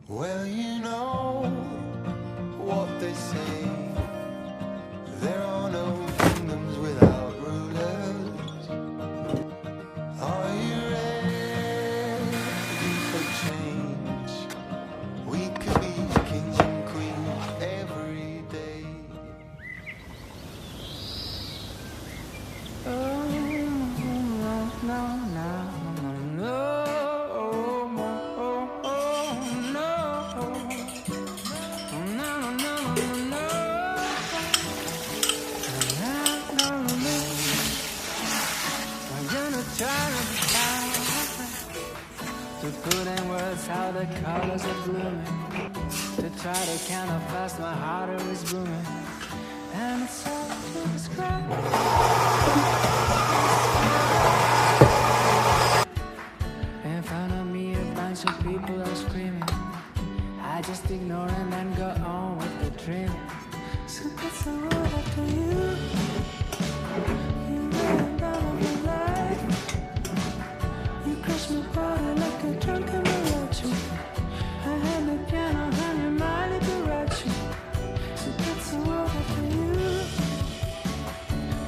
Well, you know what they say. There are no kingdoms without rulers. Are you ready for change? We could be kings and queens every day. Oh, no, no, no, no, to put in words how the colors are blooming, to try to count how fast my heart is booming, and it's hard to describe. In front of me a bunch of people are screaming. I just ignore them and go on with the dream. So that's the world up to you. You ran down on my life. You crushed my body like a drunken Malachi. I had the piano, 100 miles to write you. So that's the world up to you.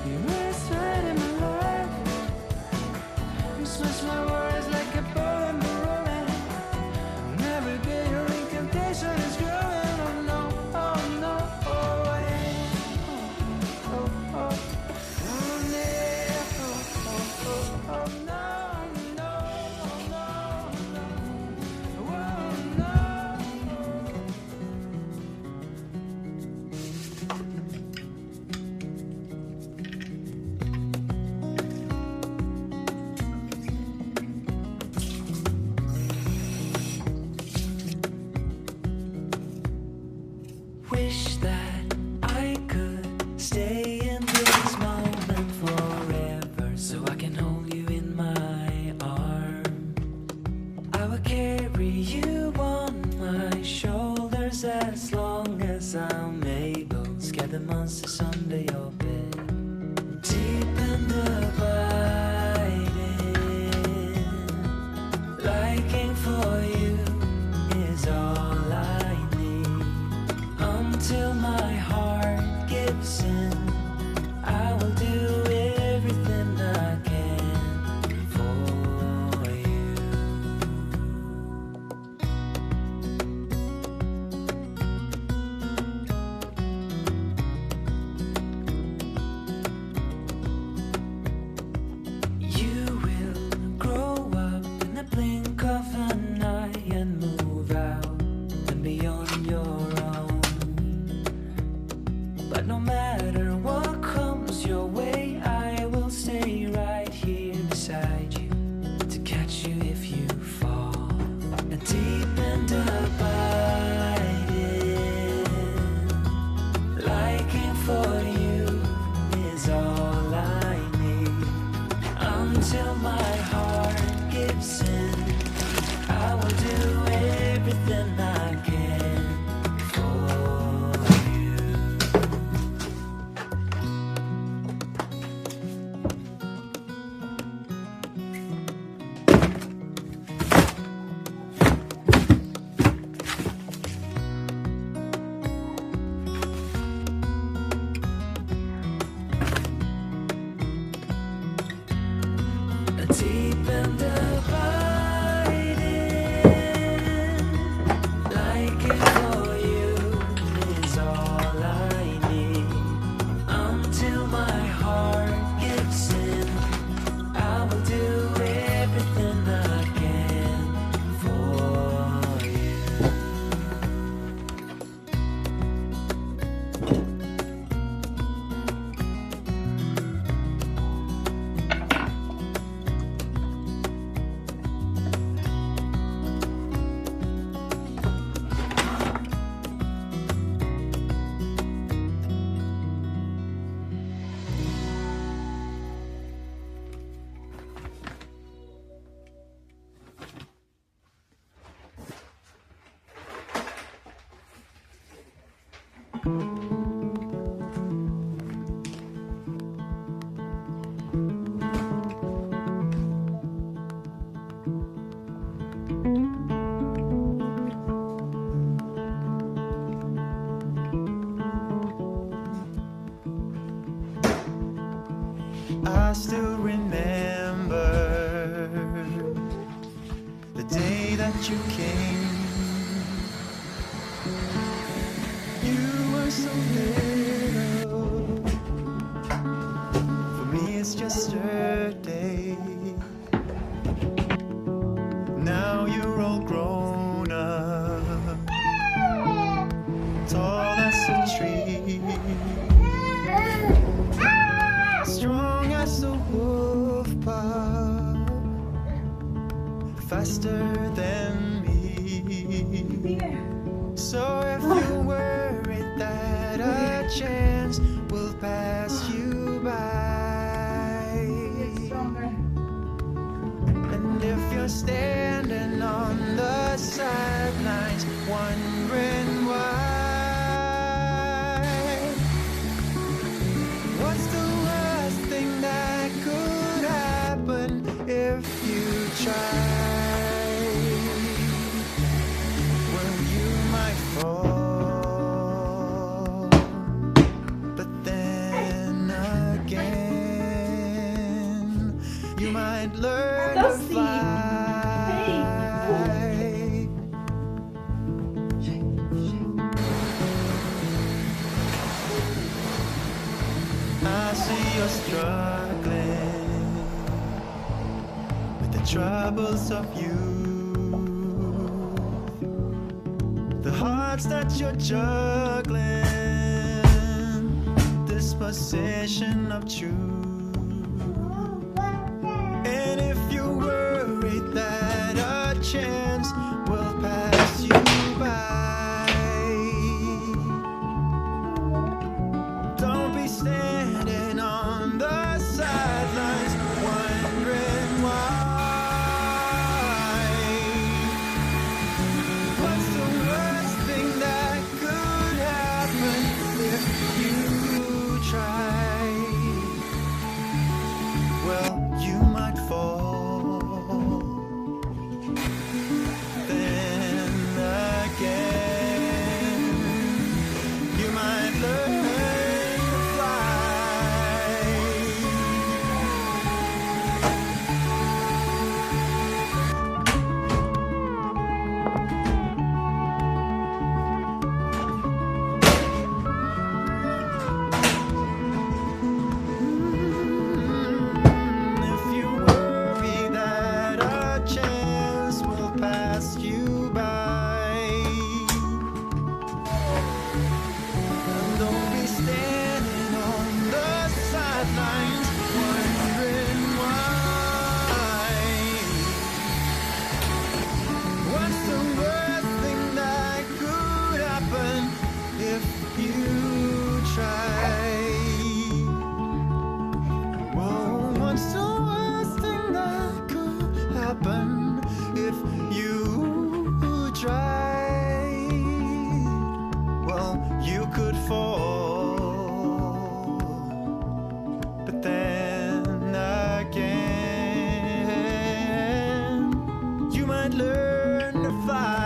You were straight in my life. You smashed my words like a poem rolling. And every day your incantation is growing. Oh no, oh no, oh yeah. Oh, oh, oh, oh yeah. Oh, oh, oh, oh no. Wish that I could stay in this moment forever, so I can hold you in my arms. I will carry you on my shoulders as long as I'm able. Scare the monsters under your bed. Deep and abiding, liking for you is all I need. Until my heart gives in, I will do everything I can for you. You will grow up in the blink of an eye and move out and beyond your own. But no matter what comes your way, I will stay right here beside you to catch you if you fall. And deep and abiding, liking for you is all I need. Until my heart gives in, I will do everything I can for you. Deep and abiding, liking for you is all I need. Until my heart gives in, I will do everything I can for you. still remember the day that you came. You were so little. For me it's just a day. Now you're all grown up, tall as a tree, strong as a wolf pup, faster than me. So if you're worried that a chance will pass you by, and if you're standing on the sidelines wondering why, what's the worst thing that could happen if you try? Well, you might fall, but then again, you might learn to fly. I see you're struggling with the troubles of youth, the hearts that you're juggling, this possession of truth. And if you're worried that a chance will pass you by, don't be standing on the sidelines wondering why. What's the worst thing that could happen if you try? Well, you might fall, then again, you might learn to fly. If you worry that a chance will pass you by, don't be standing on the sidelines wondering why. What's the worst thing that could happen if you try? Whoa, what's the worst thing that could happen if you try? Well, you could fall, but then again, you might learn to fly.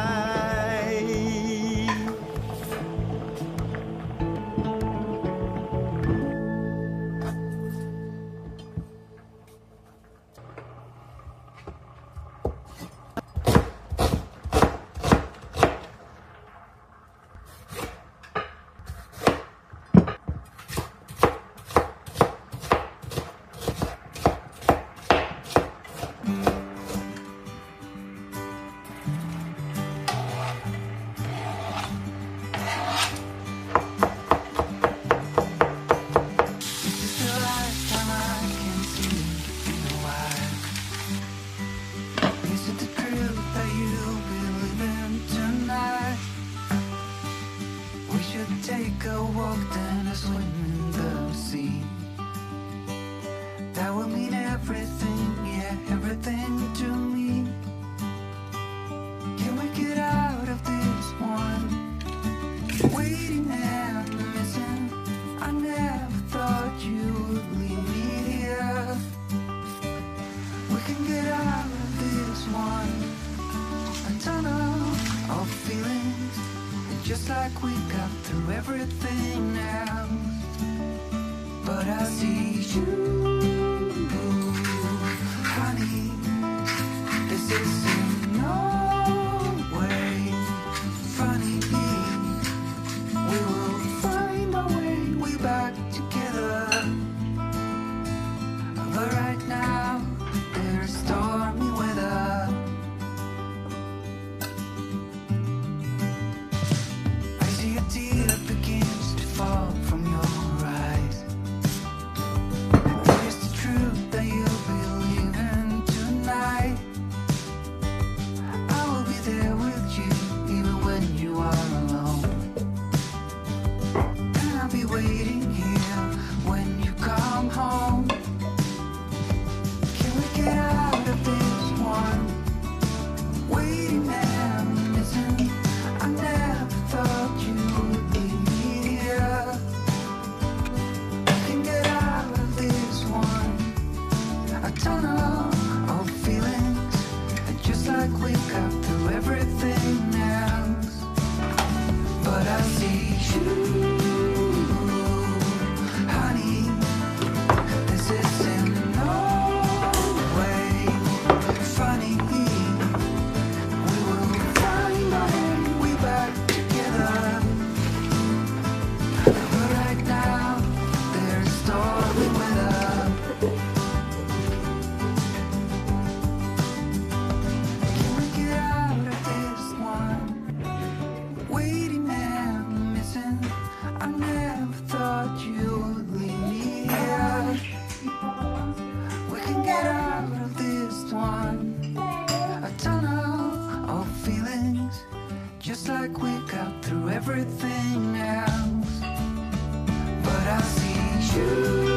Take a walk, then a swim in the sea. That will mean everything, yeah, everything to me. Can we get out of this one? Waiting and missing. I never thought you would leave me here. We can get out of this one. A tunnel of feelings, just like we got through everything else. But I see you This is in no way funny. We will find our way back together. But right now, there's stormy weather. I see a tear begins to fall from your eyes. Here's the truth that you'll be leaving tonight. I will be there with you, even when you are alone. And I'll be waiting here when you come home. Can we get out of this one? Waiting and missing. I never thought you would leave me here. Can get out of this one. A tunnel of feelings, and just like we got through everything else. But I see you, honey. This is in no way funny. We will find our way back together. But right now, there's stormy weather. Can we get out of this one? Waiting and missing. I never thought you would leave me here. We can get out of this one. A tunnel of feelings, just like we got through everything else. But I see you.